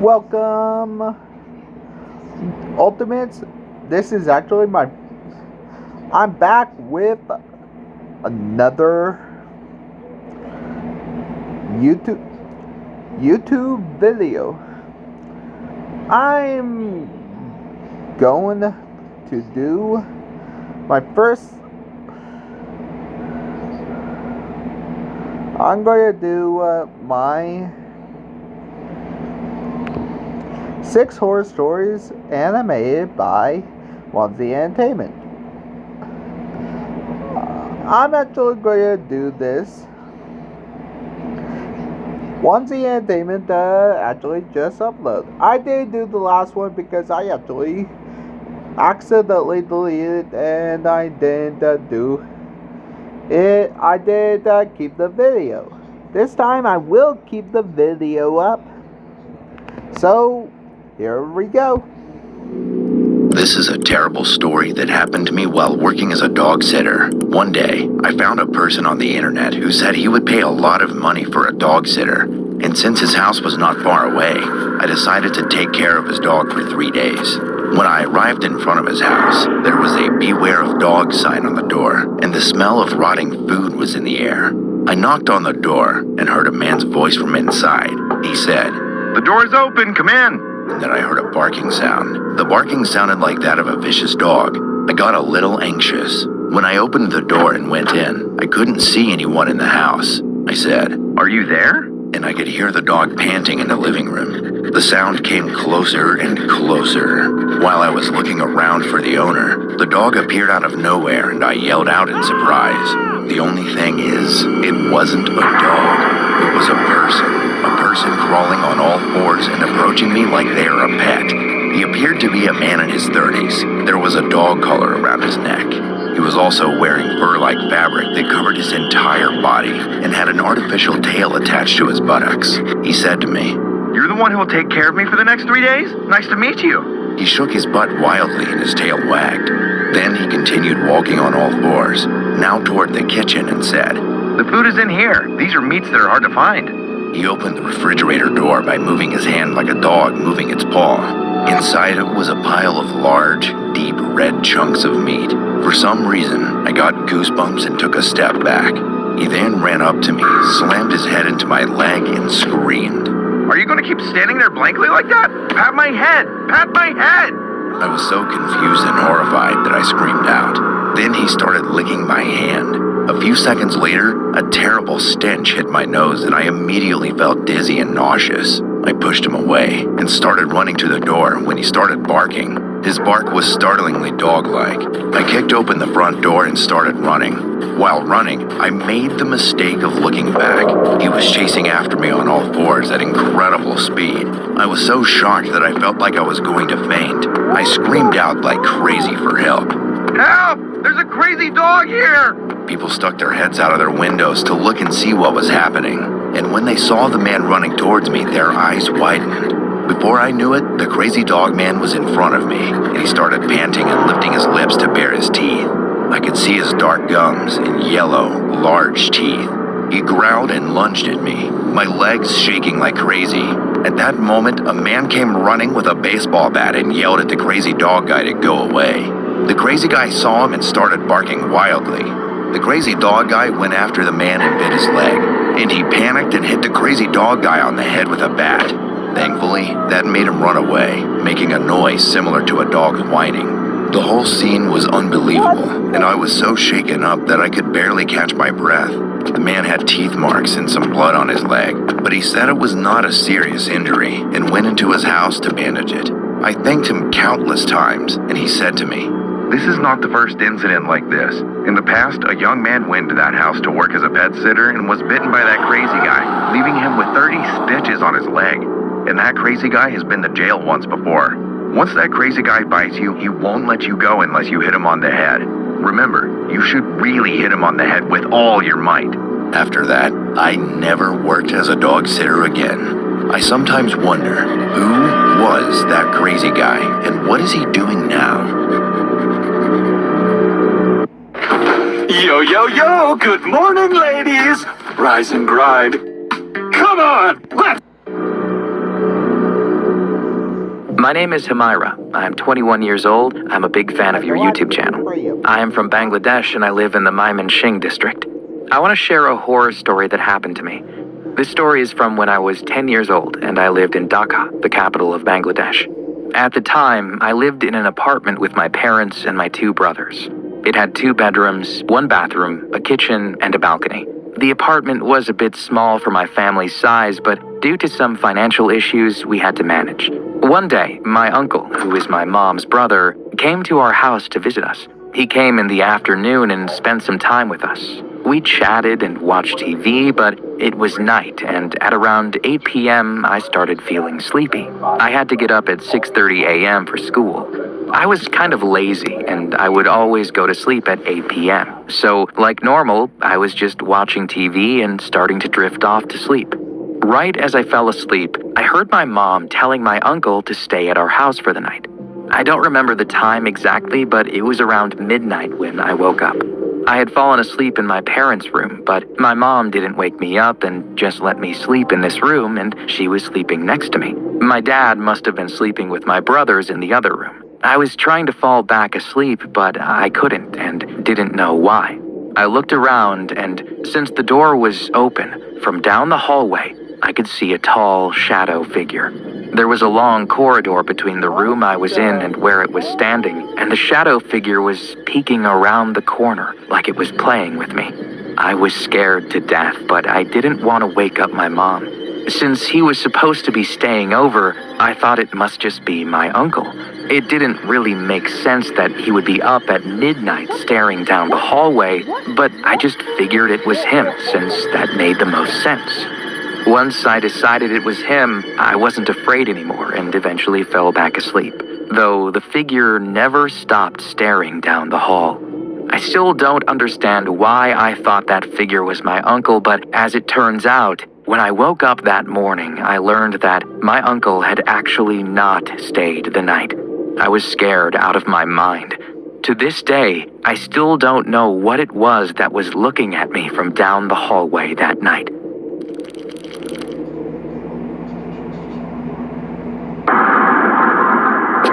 Welcome, Ultimates. This is actually I'm back with another YouTube video. I'm going to do my first. I'm going to do my 6 horror stories animated by Wansee Entertainment. I'm actually going to do this. Wansee Entertainment actually just uploaded. I did do the last one because I actually accidentally deleted it and I didn't do it. I did keep the video. This time I will keep the video up. So here we go. This is a terrible story that happened to me while working as a dog sitter. One day, I found a person on the internet who said he would pay a lot of money for a dog sitter, and since his house was not far away, I decided to take care of his dog for 3 days. When I arrived in front of his house, there was a "Beware of Dogs" sign on the door, and the smell of rotting food was in the air. I knocked on the door and heard a man's voice from inside. He said, "The door is open, come in." And then I heard a barking sound. The barking sounded like that of a vicious dog. I got a little anxious. When I opened the door and went in, I couldn't see anyone in the house. I said, "Are you there?" And I could hear the dog panting in the living room. The sound came closer and closer. While I was looking around for the owner, the dog appeared out of nowhere and I yelled out in surprise. The only thing is, it wasn't a dog. It was a person. A person crawling on all fours and approaching me like they are a pet. He appeared to be a man in his 30s. There was a dog collar around his neck. He was also wearing fur-like fabric that covered his entire body and had an artificial tail attached to his buttocks. He said to me, "You're the one who will take care of me for the next 3 days? Nice to meet you." He shook his butt wildly and his tail wagged. Then he continued walking on all fours, now toward the kitchen, and said, "The food is in here. These are meats that are hard to find." He opened the refrigerator door by moving his hand like a dog moving its paw. Inside it was a pile of large, deep red chunks of meat. For some reason, I got goosebumps and took a step back. He then ran up to me, slammed his head into my leg, and screamed, "Are you going to keep standing there blankly like that? Pat my head! Pat my head!" I was so confused and horrified that I screamed out. Then he started licking my hand. A few seconds later, a terrible stench hit my nose and I immediately felt dizzy and nauseous. I pushed him away and started running to the door when he started barking. His bark was startlingly dog-like. I kicked open the front door and started running. While running, I made the mistake of looking back. He was chasing after me on all fours at incredible speed. I was so shocked that I felt like I was going to faint. I screamed out like crazy for help. "Help! There's a crazy dog here!" People stuck their heads out of their windows to look and see what was happening. And when they saw the man running towards me, their eyes widened. Before I knew it, the crazy dog man was in front of me, and he started panting and lifting his lips to bare his teeth. I could see his dark gums and yellow, large teeth. He growled and lunged at me, my legs shaking like crazy. At that moment, a man came running with a baseball bat and yelled at the crazy dog guy to go away. The crazy guy saw him and started barking wildly. The crazy dog guy went after the man and bit his leg, and he panicked and hit the crazy dog guy on the head with a bat. Thankfully, that made him run away, making a noise similar to a dog whining. The whole scene was unbelievable, and I was so shaken up that I could barely catch my breath. The man had teeth marks and some blood on his leg, but he said it was not a serious injury and went into his house to bandage it. I thanked him countless times, and he said to me, "This is not the first incident like this. In the past, a young man went to that house to work as a pet sitter and was bitten by that crazy guy, leaving him with 30 stitches on his leg. And that crazy guy has been to jail once before. Once that crazy guy bites you, he won't let you go unless you hit him on the head. Remember, you should really hit him on the head with all your might." After that, I never worked as a dog sitter again. I sometimes wonder, who was that crazy guy and what is he doing now? Yo, yo, yo! Good morning, ladies! Rise and grind. Come on! Let's... My name is Humaira. I'm 21 years old. I'm a big fan of your YouTube channel. I am from Bangladesh and I live in the Mymensingh district. I want to share a horror story that happened to me. This story is from when I was 10 years old and I lived in Dhaka, the capital of Bangladesh. At the time, I lived in an apartment with my parents and my two brothers. It had 2 bedrooms, 1 bathroom, a kitchen, and a balcony. The apartment was a bit small for my family's size, but due to some financial issues, we had to manage. One day, my uncle, who is my mom's brother, came to our house to visit us. He came in the afternoon and spent some time with us. We chatted and watched TV, but it was night, and at around 8 p.m., I started feeling sleepy. I had to get up at 6:30 a.m. for school. I was kind of lazy, and I would always go to sleep at 8 p.m. So, like normal, I was just watching TV and starting to drift off to sleep. Right as I fell asleep, I heard my mom telling my uncle to stay at our house for the night. I don't remember the time exactly, but it was around midnight when I woke up. I had fallen asleep in my parents' room, but my mom didn't wake me up and just let me sleep in this room, and she was sleeping next to me. My dad must have been sleeping with my brothers in the other room. I was trying to fall back asleep, but I couldn't and didn't know why. I looked around, and since the door was open, from down the hallway, I could see a tall shadow figure. There was a long corridor between the room I was in and where it was standing, and the shadow figure was peeking around the corner like it was playing with me. I was scared to death, but I didn't want to wake up my mom. Since he was supposed to be staying over, I thought it must just be my uncle. It didn't really make sense that he would be up at midnight staring down the hallway, but I just figured it was him since that made the most sense. Once I decided it was him, I wasn't afraid anymore and eventually fell back asleep, though the figure never stopped staring down the hall. I still don't understand why I thought that figure was my uncle, but as it turns out, when I woke up that morning, I learned that my uncle had actually not stayed the night. I was scared out of my mind. To this day, I still don't know what it was that was looking at me from down the hallway that night.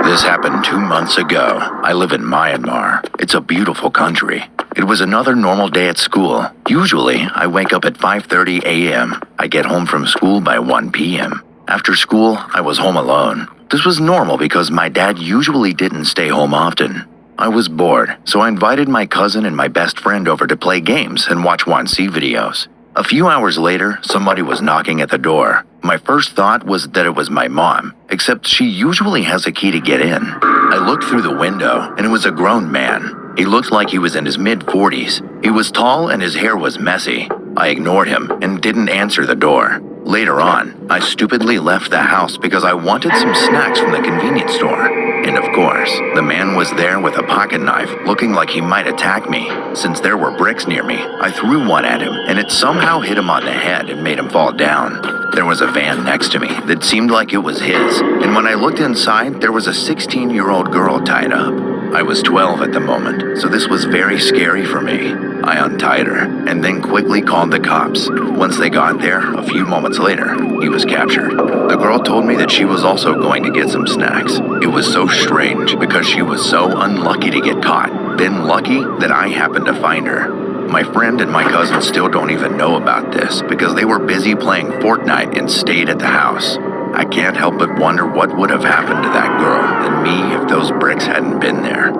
This happened 2 months ago. I live in Myanmar. It's a beautiful country. It was another normal day at school. Usually, I wake up at 5:30 a.m. I get home from school by 1 p.m. After school, I was home alone. This was normal because my dad usually didn't stay home often. I was bored, so I invited my cousin and my best friend over to play games and watch Wansee videos. A few hours later, somebody was knocking at the door. My first thought was that it was my mom, except she usually has a key to get in. I looked through the window, and it was a grown man. He looked like he was in his mid-40s. He was tall and his hair was messy. I ignored him and didn't answer the door. Later on, I stupidly left the house because I wanted some snacks from the convenience store. And of course, the man was there with a pocket knife, looking like he might attack me. Since there were bricks near me, I threw one at him, and it somehow hit him on the head and made him fall down. There was a van next to me that seemed like it was his, and when I looked inside, there was a 16-year-old girl tied up. I was 12 at the moment, so this was very scary for me. I untied her, and then quickly called the cops. Once they got there, a few moments later, he was captured. The girl told me that she was also going to get some snacks. It was so strange because she was so unlucky to get caught, then lucky that I happened to find her. My friend and my cousin still don't even know about this because they were busy playing Fortnite and stayed at the house. I can't help but wonder what would have happened to that girl and me if those bricks hadn't been there.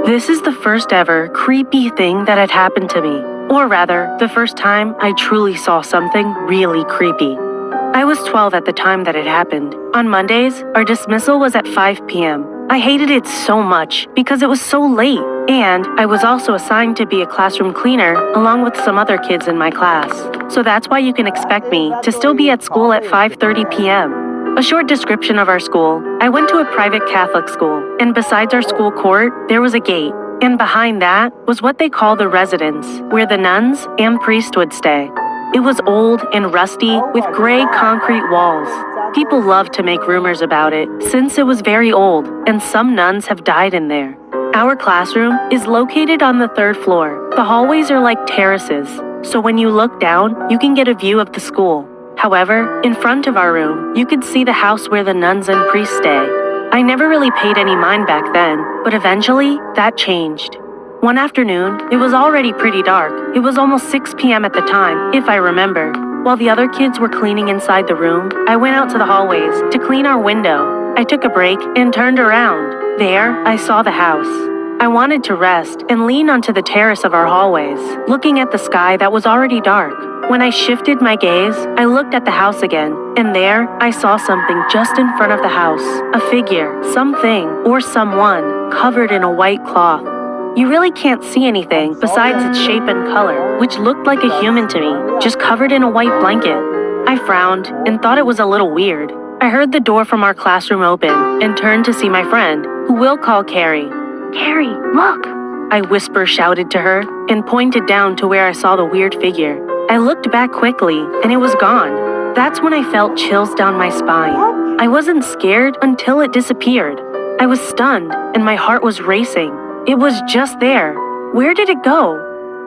This is the first ever creepy thing that had happened to me. Or rather, the first time I truly saw something really creepy. I was 12 at the time that it happened. On Mondays, our dismissal was at 5 p.m. I hated it so much because it was so late, and I was also assigned to be a classroom cleaner along with some other kids in my class. So that's why you can expect me to still be at school at 5:30 p.m. A short description of our school. I went to a private Catholic school, and besides our school court, there was a gate. And behind that was what they call the residence, where the nuns and priests would stay. It was old and rusty with gray concrete walls. People loved to make rumors about it since it was very old, and some nuns have died in there. Our classroom is located on the 3rd floor. The hallways are like terraces, so when you look down, you can get a view of the school. However, in front of our room, you could see the house where the nuns and priests stay. I never really paid any mind back then, but eventually, that changed. One afternoon, it was already pretty dark. It was almost 6 p.m. at the time, if I remember. While the other kids were cleaning inside the room, I went out to the hallways to clean our window. I took a break and turned around. There, I saw the house. I wanted to rest and lean onto the terrace of our hallways, looking at the sky that was already dark. When I shifted my gaze, I looked at the house again, and there, I saw something just in front of the house. A figure, something, or someone, covered in a white cloth. You really can't see anything besides its shape and color, which looked like a human to me, just covered in a white blanket. I frowned and thought it was a little weird. I heard the door from our classroom open and turned to see my friend, who we'll call Carrie. "Carrie, look!" I whisper-shouted to her and pointed down to where I saw the weird figure. I looked back quickly, and it was gone. That's when I felt chills down my spine. I wasn't scared until it disappeared. I was stunned, and my heart was racing. It was just there. Where did it go?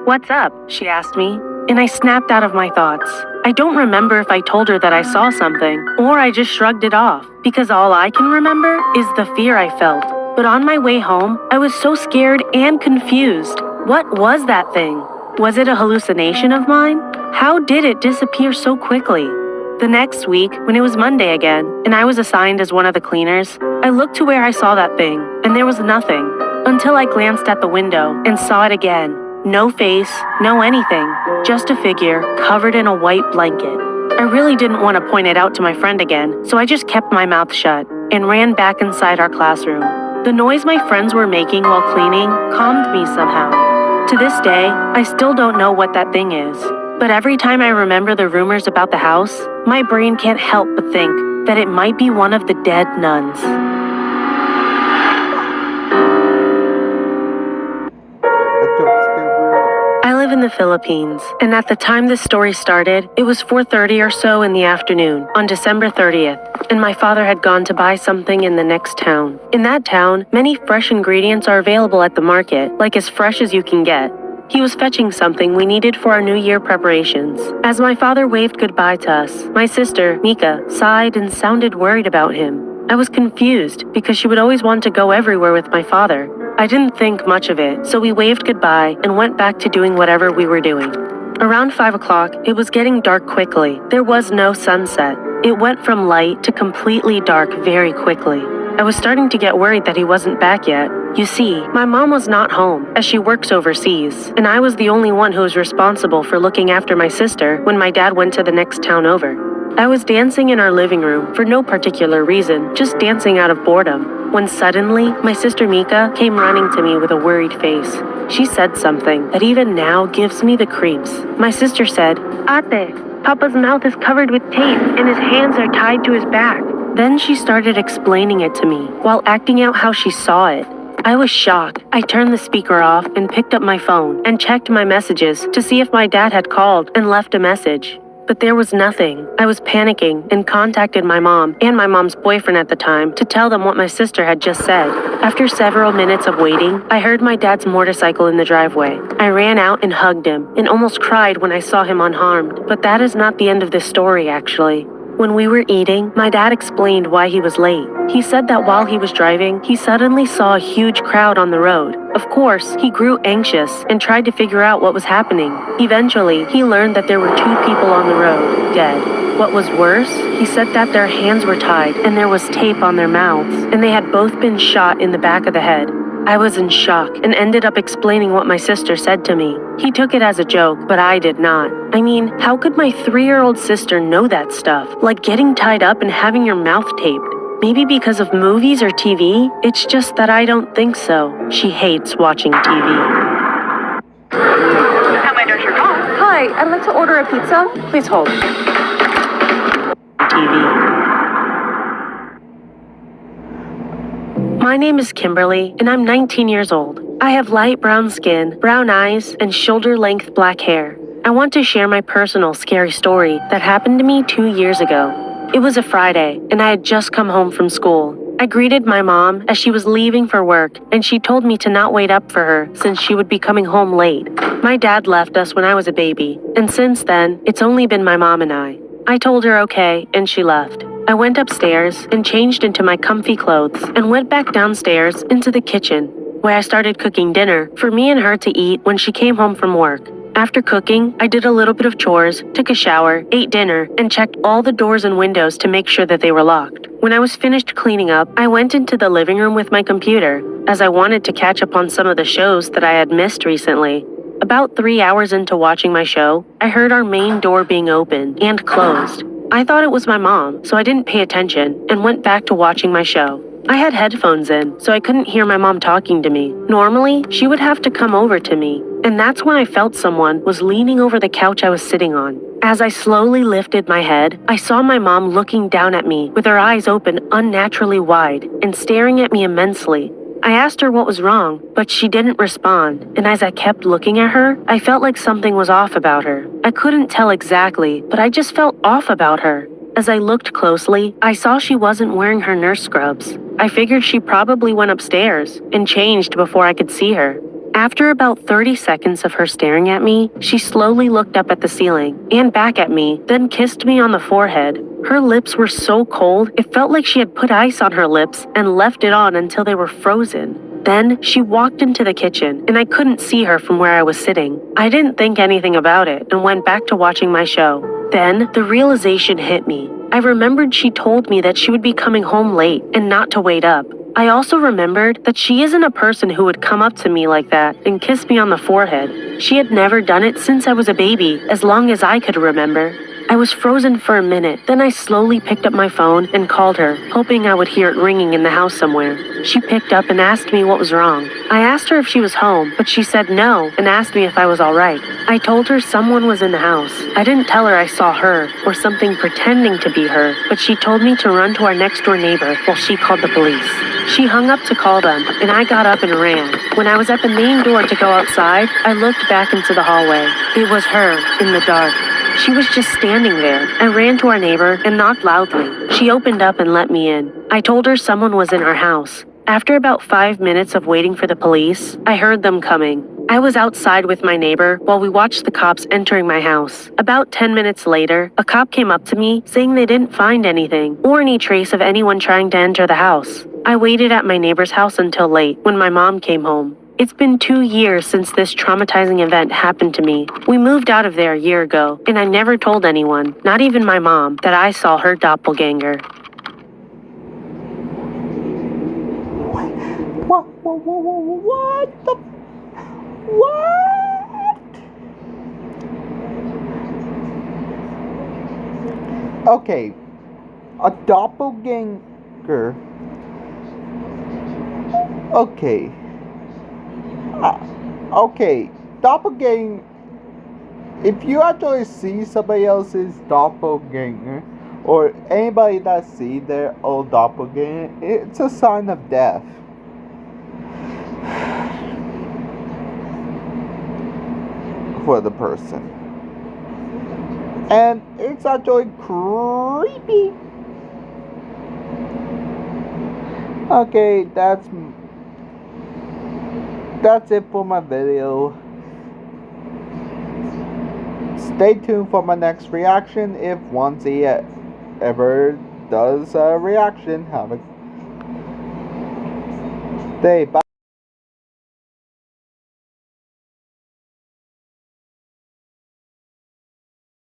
"What's up?" she asked me, and I snapped out of my thoughts. I don't remember if I told her that I saw something, or I just shrugged it off, because all I can remember is the fear I felt. But on my way home, I was so scared and confused. What was that thing? Was it a hallucination of mine? How did it disappear so quickly? The next week, when it was Monday again, and I was assigned as one of the cleaners, I looked to where I saw that thing, and there was nothing, until I glanced at the window and saw it again. No face, no anything, just a figure covered in a white blanket. I really didn't want to point it out to my friend again, so I just kept my mouth shut and ran back inside our classroom. The noise my friends were making while cleaning calmed me somehow. To this day, I still don't know what that thing is. But every time I remember the rumors about the house, my brain can't help but think that it might be one of the dead nuns. I live in the Philippines, and at the time this story started, it was 4:30 or so in the afternoon, on December 30th, and my father had gone to buy something in the next town. In that town, many fresh ingredients are available at the market, like as fresh as you can get. He was fetching something we needed for our New Year preparations. As my father waved goodbye to us, my sister, Mika, sighed and sounded worried about him. I was confused because she would always want to go everywhere with my father. I didn't think much of it, so we waved goodbye and went back to doing whatever we were doing. Around 5 o'clock, it was getting dark quickly. There was no sunset. It went from light to completely dark very quickly. I was starting to get worried that he wasn't back yet. You see, my mom was not home, as she works overseas, and I was the only one who was responsible for looking after my sister when my dad went to the next town over. I was dancing in our living room for no particular reason, just dancing out of boredom, when suddenly, my sister Mika came running to me with a worried face. She said something that even now gives me the creeps. My sister said, "Ate, Papa's mouth is covered with tape and his hands are tied to his back." Then she started explaining it to me, while acting out how she saw it. I was shocked. I turned the speaker off and picked up my phone and checked my messages to see if my dad had called and left a message. But there was nothing. I was panicking and contacted my mom and my mom's boyfriend at the time to tell them what my sister had just said. After several minutes of waiting, I heard my dad's motorcycle in the driveway. I ran out and hugged him and almost cried when I saw him unharmed. But that is not the end of this story, actually. When we were eating, my dad explained why he was late. He said that while he was driving, he suddenly saw a huge crowd on the road. Of course, he grew anxious and tried to figure out what was happening. Eventually, he learned that there were 2 people on the road, dead. What was worse, he said that their hands were tied and there was tape on their mouths, and they had both been shot in the back of the head. I was in shock and ended up explaining what my sister said to me. He took it as a joke, but I did not. I mean, how could my 3-year-old sister know that stuff? Like getting tied up and having your mouth taped. Maybe because of movies or TV? It's just that I don't think so. She hates watching TV. How may I direct your call? Hi, I'd like to order a pizza. Please hold. TV. My name is Kimberly, and I'm 19 years old. I have light brown skin, brown eyes, and shoulder-length black hair. I want to share my personal scary story that happened to me 2 years ago. It was a Friday, and I had just come home from school. I greeted my mom as she was leaving for work, and she told me to not wait up for her since she would be coming home late. My dad left us when I was a baby, and since then, it's only been my mom and I. I told her okay, and she left. I went upstairs and changed into my comfy clothes and went back downstairs into the kitchen, where I started cooking dinner for me and her to eat when she came home from work. After cooking, I did a little bit of chores, took a shower, ate dinner, and checked all the doors and windows to make sure that they were locked. When I was finished cleaning up, I went into the living room with my computer, as I wanted to catch up on some of the shows that I had missed recently. About 3 hours into watching my show, I heard our main door being opened and closed. I thought it was my mom, so I didn't pay attention and went back to watching my show. I had headphones in, so I couldn't hear my mom talking to me. Normally, she would have to come over to me, and that's when I felt someone was leaning over the couch I was sitting on. As I slowly lifted my head, I saw my mom looking down at me with her eyes open unnaturally wide and staring at me immensely. I asked her what was wrong, but she didn't respond, and as I kept looking at her, I felt like something was off about her. I couldn't tell exactly, but I just felt off about her. As I looked closely, I saw she wasn't wearing her nurse scrubs. I figured she probably went upstairs and changed before I could see her. After about 30 seconds of her staring at me, she slowly looked up at the ceiling and back at me, then kissed me on the forehead. Her lips were so cold, it felt like she had put ice on her lips and left it on until they were frozen. Then she walked into the kitchen, and I couldn't see her from where I was sitting. I didn't think anything about it and went back to watching my show. Then the realization hit me. I remembered she told me that she would be coming home late and not to wait up. I also remembered that she isn't a person who would come up to me like that and kiss me on the forehead. She had never done it since I was a baby, as long as I could remember. I was frozen for a minute, then I slowly picked up my phone and called her, hoping I would hear it ringing in the house somewhere. She picked up and asked me what was wrong. I asked her if she was home, but she said no and asked me if I was alright. I told her someone was in the house. I didn't tell her I saw her or something pretending to be her, but she told me to run to our next door neighbor while she called the police. She hung up to call them, and I got up and ran. When I was at the main door to go outside, I looked back into the hallway. It was her, in the dark. She was just standing there. I ran to our neighbor and knocked loudly. She opened up and let me in. I told her someone was in our house. After about 5 minutes of waiting for the police, I heard them coming. I was outside with my neighbor while we watched the cops entering my house. About 10 minutes later, a cop came up to me saying they didn't find anything or any trace of anyone trying to enter the house. I waited at my neighbor's house until late when my mom came home. It's been 2 years since this traumatizing event happened to me. We moved out of there a year ago, and I never told anyone, not even my mom, that I saw her doppelganger. What the? What? Okay, a doppelganger. Okay. Okay, doppelganger. If you actually see somebody else's doppelganger, or anybody that see their old doppelganger, it's a sign of death. For the person. And it's actually creepy. Okay, that's it for my video. Stay tuned for my next reaction if Wansee ever does a reaction. Have a day. Bye.